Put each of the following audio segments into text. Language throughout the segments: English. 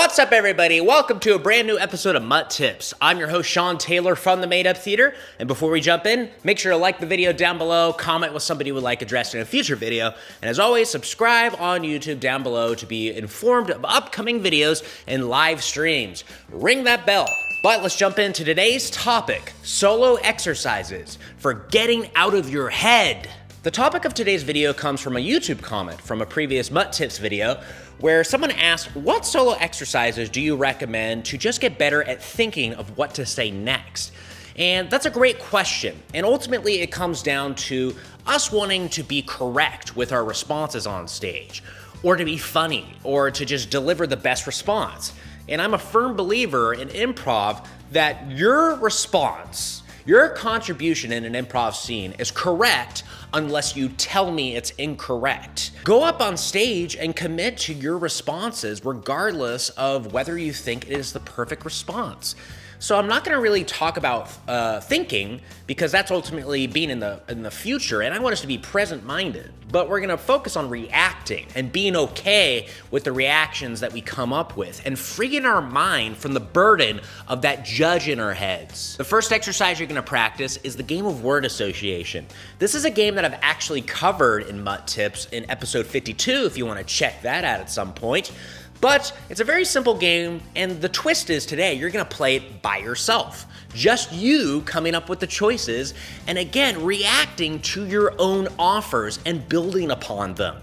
What's up, everybody? Welcome to a brand new episode of MUT Tips. I'm your host, Sean Taylor from the Made Up Theater. And before we jump in, make sure to like the video down below, comment what somebody would like addressed in a future video, and as always, subscribe on YouTube down below to be informed of upcoming videos and live streams. Ring that bell. But let's jump into today's topic, solo exercises for getting out of your head. The topic of today's video comes from a YouTube comment from a previous MUT Tips video where someone asked, what solo exercises do you recommend to just get better at thinking of what to say next? And that's a great question. And ultimately it comes down to us wanting to be correct with our responses on stage, or to be funny, or to just deliver the best response. And I'm a firm believer in improv that your response, your contribution in an improv scene is correct unless you tell me it's incorrect. Go up on stage and commit to your responses regardless of whether you think it is the perfect response. So I'm not gonna really talk about thinking because that's ultimately being in the future, and I want us to be present-minded. But we're gonna focus on reacting and being okay with the reactions that we come up with and freeing our mind from the burden of that judge in our heads. The first exercise you're gonna practice is the game of word association. This is a game that I've actually covered in MUT Tips in episode 52 if you wanna check that out at some point. But it's a very simple game, and the twist is today you're gonna play it by yourself. Just you coming up with the choices, and again, reacting to your own offers and building upon them.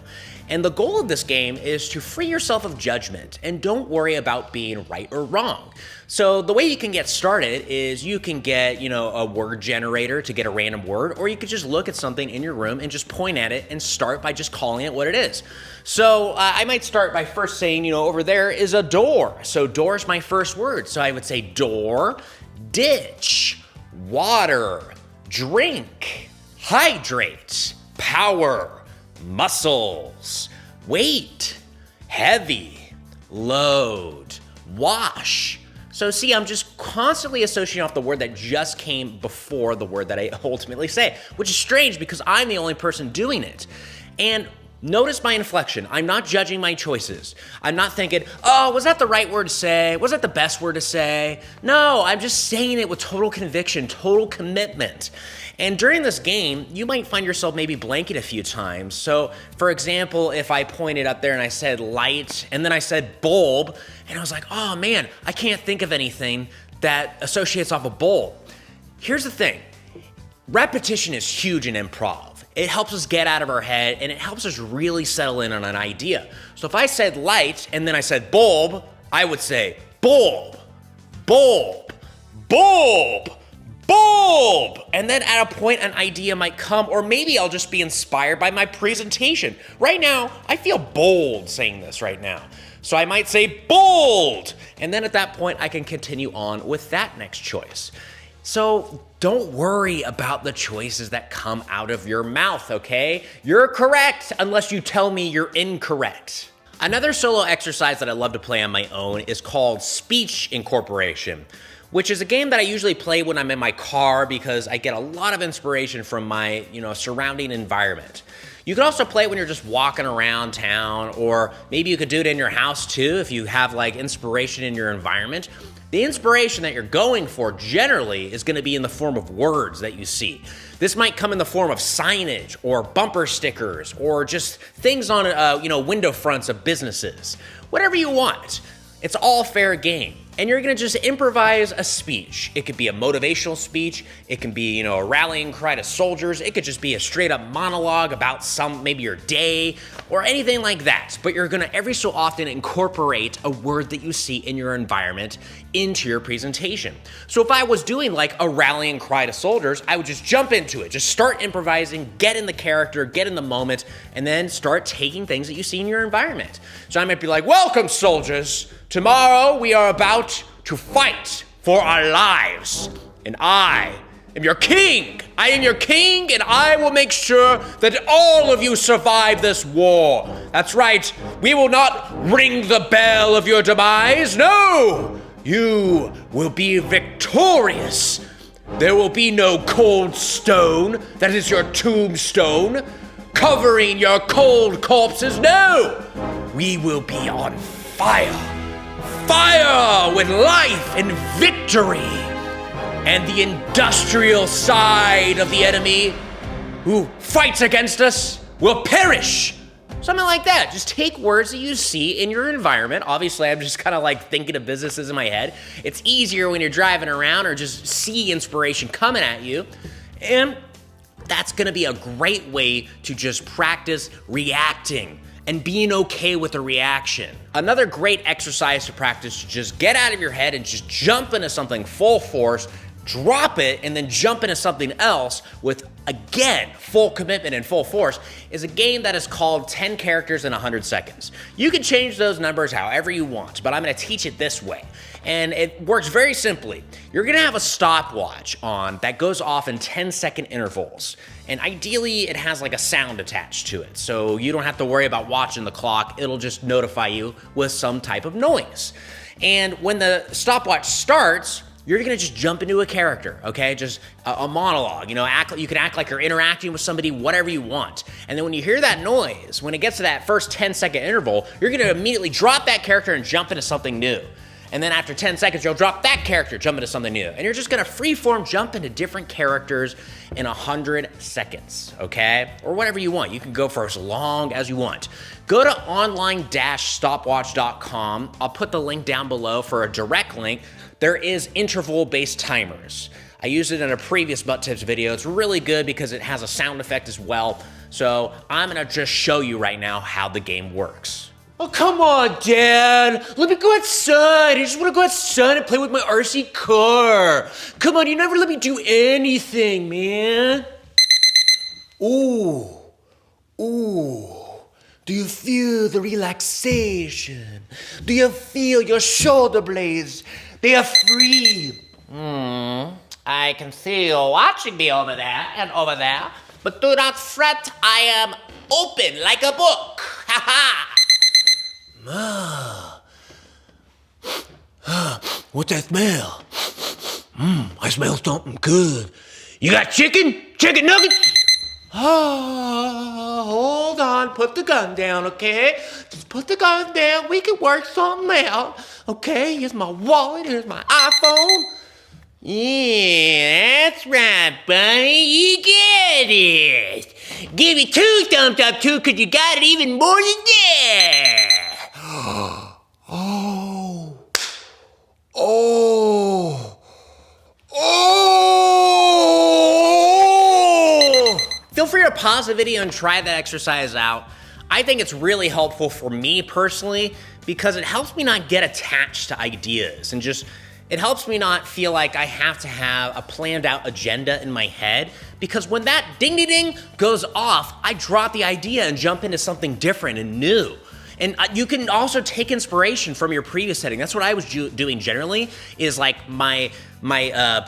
And the goal of this game is to free yourself of judgment and don't worry about being right or wrong. So the way you can get started is you can get, a word generator to get a random word, or you could just look at something in your room and just point at it and start by just calling it what it is. So I might start by first saying, over there is a door. So door is my first word. So I would say door, ditch, water, drink, hydrate, power, muscles, weight, heavy, load, wash. So see, I'm just constantly associating off the word that just came before the word that I ultimately say, which is strange because I'm the only person doing it. And notice my inflection. I'm not judging my choices. I'm not thinking, oh, was that the right word to say? Was that the best word to say? No, I'm just saying it with total conviction, total commitment. And during this game, you might find yourself maybe blanking a few times. So for example, if I pointed up there and I said light, and then I said bulb, and I was like, oh man, I can't think of anything that associates off a bulb. Here's the thing. Repetition is huge in improv. It helps us get out of our head, and it helps us really settle in on an idea. So if I said light, and then I said bulb, I would say bulb, bulb, bulb, bulb. And then at a point, an idea might come, or maybe I'll just be inspired by my presentation. Right now, I feel bold saying this right now. So I might say bold. And then at that point, I can continue on with that next choice. So don't worry about the choices that come out of your mouth, okay? You're correct unless you tell me you're incorrect. Another solo exercise that I love to play on my own is called Speech Incorporation, which is a game that I usually play when I'm in my car because I get a lot of inspiration from my, surrounding environment. You could also play it when you're just walking around town, or maybe you could do it in your house too if you have inspiration in your environment. The inspiration that you're going for generally is going to be in the form of words that you see. This might come in the form of signage or bumper stickers or just things on window fronts of businesses. Whatever you want. It's all fair game. And you're gonna just improvise a speech. It could be a motivational speech. It can be, a rallying cry to soldiers. It could just be a straight up monologue about maybe your day or anything like that. But you're gonna every so often incorporate a word that you see in your environment into your presentation. So if I was doing a rallying cry to soldiers, I would just jump into it. Just start improvising, get in the character, get in the moment, and then start taking things that you see in your environment. So I might be like, welcome soldiers. Tomorrow we are about to fight for our lives, and I am your king. I am your king, and I will make sure that all of you survive this war. That's right, we will not ring the bell of your demise. No, you will be victorious. There will be no cold stone that is your tombstone covering your cold corpses. No, we will be on fire. fire with life and victory. And the industrial side of the enemy who fights against us will perish. Something like that. Just take words that you see in your environment. Obviously, I'm just kind of like thinking of businesses in my head. It's easier when you're driving around or just see inspiration coming at you. And that's gonna be a great way to just practice reacting and being okay with the reaction. Another great exercise to practice to just get out of your head and just jump into something full force, drop it, and then jump into something else with, again, full commitment and full force is a game that is called 10 characters in 100 seconds. You can change those numbers however you want, but I'm gonna teach it this way. And it works very simply. You're gonna have a stopwatch on that goes off in 10-second intervals. And ideally, it has like a sound attached to it. So you don't have to worry about watching the clock. It'll just notify you with some type of noise. And when the stopwatch starts, you're gonna just jump into a character, okay? Just a monologue, you know, you can act like you're interacting with somebody, whatever you want. And then when you hear that noise, when it gets to that first 10-second interval, you're gonna immediately drop that character and jump into something new. And then after 10 seconds, you'll drop that character, jump into something new. And you're just gonna freeform jump into different characters in 100 seconds, okay? Or whatever you want. You can go for as long as you want. Go to online-stopwatch.com. I'll put the link down below for a direct link. There is interval-based timers. I used it in a previous MUT Tips video. It's really good because it has a sound effect as well. So I'm gonna just show you right now how the game works. Oh, come on, Dad. Let me go outside. I just want to go outside and play with my RC car. Come on, you never let me do anything, man. Ooh. Do you feel the relaxation? Do you feel your shoulder blades? They are free. I can see you watching me over there and over there. But do not fret, I am open like a book. Ha ha. What's that smell? I smell something good. You got chicken? Chicken nuggets? Hold on, put the gun down, okay? Just put the gun down, we can work something out. Okay, here's my wallet, here's my iPhone. Yeah, that's right, buddy, you get it. Give me 2 thumbs up too, cause you got it even more than that. Feel free to pause the video and try that exercise out. I think it's really helpful for me personally because it helps me not get attached to ideas and just, it helps me not feel like I have to have a planned out agenda in my head because when that ding-ding-ding goes off, I drop the idea and jump into something different and new. And you can also take inspiration from your previous setting. That's what I was doing generally, is like my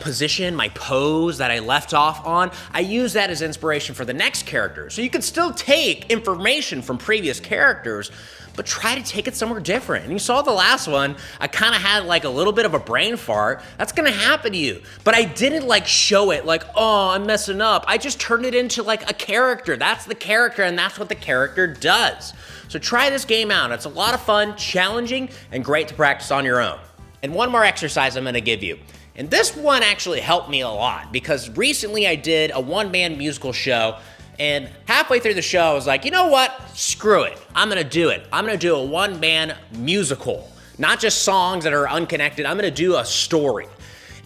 position, my pose that I left off on, I use that as inspiration for the next character. So you can still take information from previous characters, but try to take it somewhere different. And you saw the last one, I kind of had like a little bit of a brain fart. That's gonna happen to you. But I didn't like show it like, oh, I'm messing up. I just turned it into like a character. That's the character and that's what the character does. So try this game out. It's a lot of fun, challenging, and great to practice on your own. And one more exercise I'm gonna give you. And this one actually helped me a lot because recently I did a one-man musical show and halfway through the show I was like, you know what? Screw it. I'm gonna do it. I'm gonna do a one-man musical. Not just songs that are unconnected. I'm gonna do a story.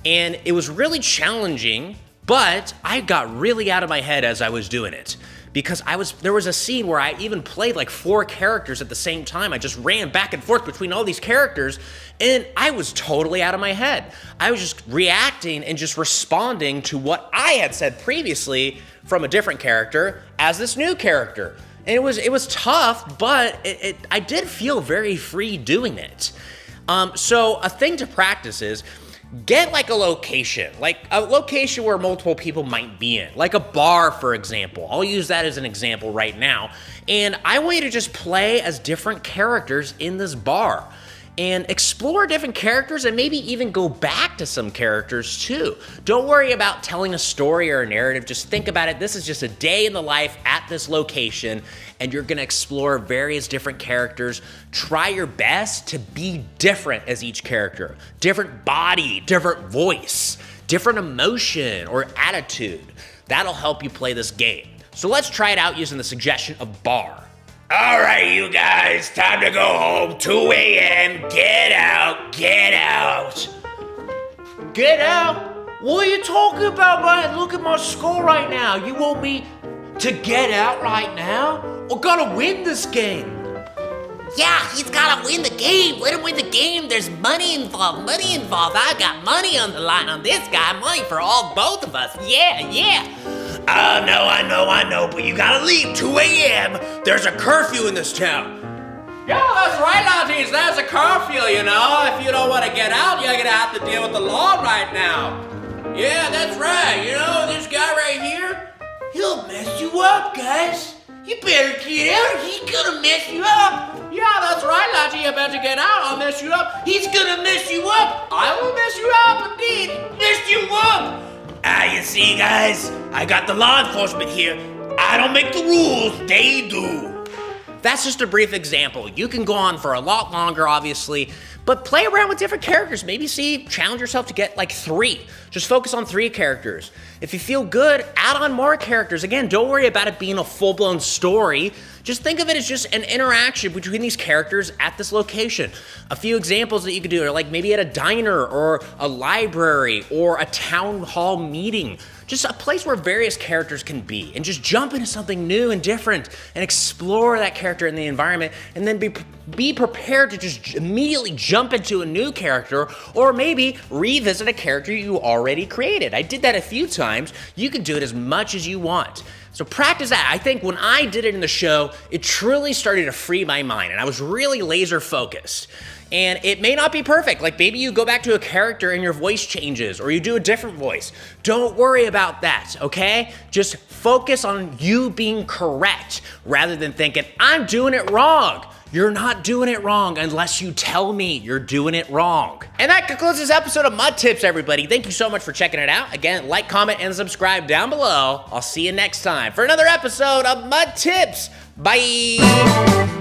And it was really challenging, but I got really out of my head as I was doing it. Because there was a scene where I even played like 4 characters at the same time. I just ran back and forth between all these characters and I was totally out of my head. I was just reacting and just responding to what I had said previously from a different character as this new character. And it was tough, but I did feel very free doing it. So a thing to practice is get like a location where multiple people might be in, like a bar, for example. I'll use that as an example right now. And I want you to just play as different characters in this bar. and explore different characters and maybe even go back to some characters too. Don't worry about telling a story or a narrative. Just think about it. This is just a day in the life at this location, and you're gonna explore various different characters. Try your best to be different as each character. Different body, different voice, different emotion or attitude. That'll help you play this game. So let's try it out using the suggestion of bar. All right, you guys, time to go home. 2 a.m. Get out, get out. Get out? What are you talking about, man? Look at my score right now. You want me to get out right now? I gotta win this game. Yeah, he's gotta win the game. Let him win the game. There's money involved. I got money on the line on this guy. Money for both of us. Yeah. I know, but you gotta leave 2 a.m. There's a curfew in this town. Yeah, that's right, Lattes. There's a curfew, you know. If you don't want to get out, you're gonna have to deal with the law right now. Yeah, that's right. You know, this guy right here, he'll mess you up, guys. You better get out. He's gonna mess you up. Yeah, that's right, Latte. You better get out. I'll mess you up. He's gonna mess you up. I will mess you up, indeed. Mess you up. You see, guys, I got the law enforcement here. I don't make the rules, they do. That's just a brief example. You can go on for a lot longer, obviously, but play around with different characters. Maybe challenge yourself to get like 3. Just focus on 3 characters. If you feel good, add on more characters. Again, don't worry about it being a full-blown story. Just think of it as just an interaction between these characters at this location. A few examples that you could do are like maybe at a diner or a library or a town hall meeting. Just a place where various characters can be, and just jump into something new and different and explore that character in the environment, and then be prepared to just immediately jump into a new character, or maybe revisit a character you already created. I did that a few times. You can do it as much as you want. So practice that. I think when I did it in the show, it truly started to free my mind, and I was really laser focused. And it may not be perfect. Like maybe you go back to a character and your voice changes, or you do a different voice. Don't worry about that, okay? Just focus on you being correct rather than thinking, I'm doing it wrong. You're not doing it wrong unless you tell me you're doing it wrong. And that concludes this episode of MUT Tips, everybody. Thank you so much for checking it out. Again, like, comment, and subscribe down below. I'll see you next time for another episode of MUT Tips. Bye.